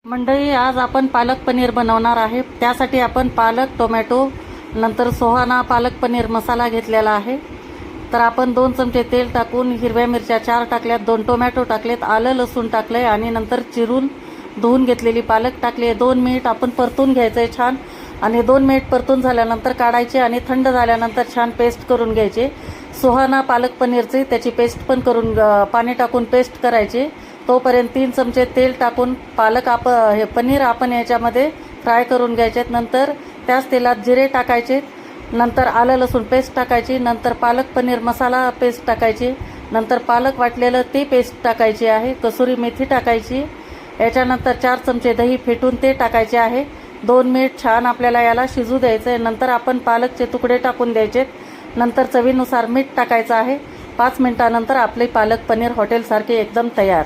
मंडळी, आज आपण पालक पनीर बनवणार आहे। त्यासाठी आपण पालक, टोमॅटो, नंतर सोहाना पालक पनीर मसाला घेतलेला आहे। तर आपण 2 चमचे तेल टाकून हिरव्या मिरच्या 4 टाकल्यात, 2 टोमॅटो टाकलेत, आलं लसूण टाकले आणि नंतर चिरून धुवून घेतलेली पालक टाकली। 2 मिनिट आपण परतून घ्यायचे छान आणि 2 मिनिट परतून झाल्यानंतर काढायचे आणि थंड झाल्यानंतर छान पेस्ट करून घ्यायचे। सोहाना पालक पनीरची त्याची पेस्ट पण करून पाणी टाकून पेस्ट करायची। तोपर्यंत 3 चमचे तेल टाकून हे पनीर आपण याच्यामध्ये फ्राय करून घ्यायचे। नंतर त्याच तेलात जिरे टाकायचे, नंतर आलं लसूण पेस्ट टाकायची, नंतर पालक पनीर मसाला पेस्ट टाकायची, नंतर पालक वाटलेलं ते पेस्ट टाकायची आहे, कसुरी मेथी टाकायची, याच्यानंतर 4 चमचे दही फेटून ते टाकायचे आहे। 2 मिनिट छान आपल्याला याला शिजू द्यायचं आहे। नंतर आपण पालकचे तुकडे टाकून द्यायचे, नंतर चवीनुसार मीठ टाकायचं आहे। 5 मिनिटानंतर आपले पालक पनीर हॉटेलसारखे एकदम तयार।